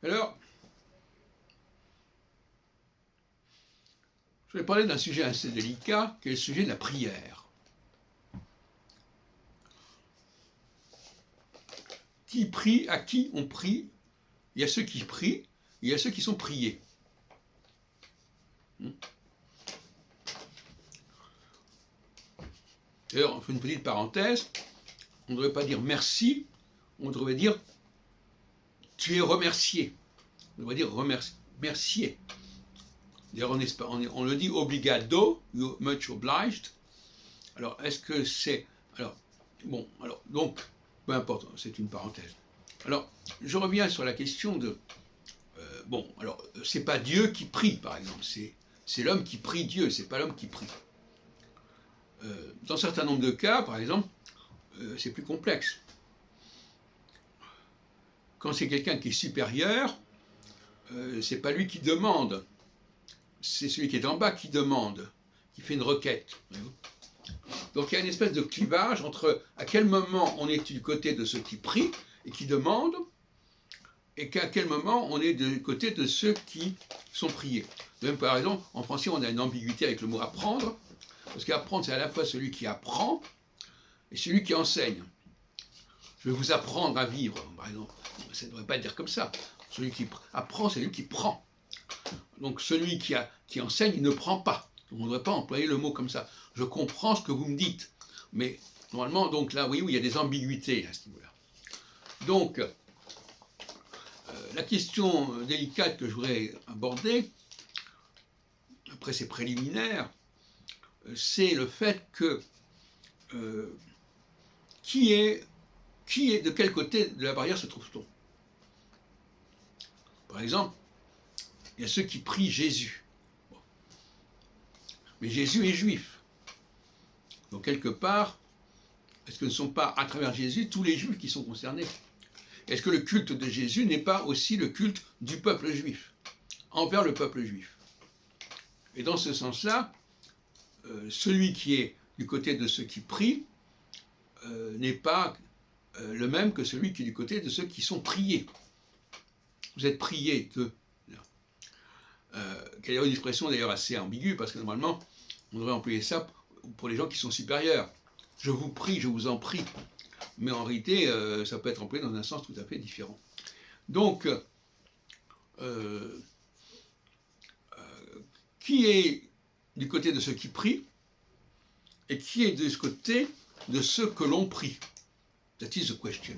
Alors, je vais parler d'un sujet assez délicat, qui est le sujet de la prière. Qui prie, à qui on prie? Il y a ceux qui prient, il y a ceux qui sont priés. D'ailleurs, on fait une petite parenthèse, on ne devrait pas dire merci, on devrait dire tu es remercié. On devrait dire remercier. D'ailleurs, on le dit obligado, you're much obliged. Alors, est-ce que c'est... Alors, bon, alors, donc, peu importe, c'est une parenthèse. Alors, je reviens sur la question de... bon, alors, c'est pas Dieu qui prie, par exemple, c'est l'homme qui prie Dieu, c'est pas l'homme qui prie. Dans un certain nombre de cas, par exemple, c'est plus complexe. Quand c'est quelqu'un qui est supérieur, c'est pas lui qui demande, c'est celui qui est en bas qui demande, qui fait une requête. Donc il y a une espèce de clivage entre à quel moment on est du côté de ceux qui prient et qui demandent, et qu'à quel moment on est du côté de ceux qui sont priés. De même, par exemple, en français, on a une ambiguïté avec le mot apprendre, parce qu'apprendre, c'est à la fois celui qui apprend et celui qui enseigne. Je vais vous apprendre à vivre, par exemple. Ça ne devrait pas dire comme ça. Celui qui apprend, c'est celui qui prend. Donc celui qui enseigne, il ne prend pas. On ne devrait pas employer le mot comme ça. Je comprends ce que vous me dites. Mais normalement, donc là, oui, il y a des ambiguïtés à ce niveau-là. Donc, la question délicate que je voudrais aborder, après ces préliminaires, c'est le fait que de quel côté de la barrière se trouve-t-on? Par exemple, il y a ceux qui prient Jésus. Bon. Mais Jésus est juif. Donc quelque part, est-ce que ne sont pas à travers Jésus tous les juifs qui sont concernés? Est-ce que le culte de Jésus n'est pas aussi le culte du peuple juif, envers le peuple juif? Et dans ce sens-là, celui qui est du côté de ceux qui prient n'est pas le même que celui qui est du côté de ceux qui sont priés. Vous êtes priés de... qui est une expression d'ailleurs assez ambiguë, parce que normalement, on devrait employer ça pour les gens qui sont supérieurs. Je vous prie, je vous en prie. Mais en réalité, ça peut être employé dans un sens tout à fait différent. Donc, qui est du côté de ceux qui prient et qui est de ce côté de ceux que l'on prie? That is the question.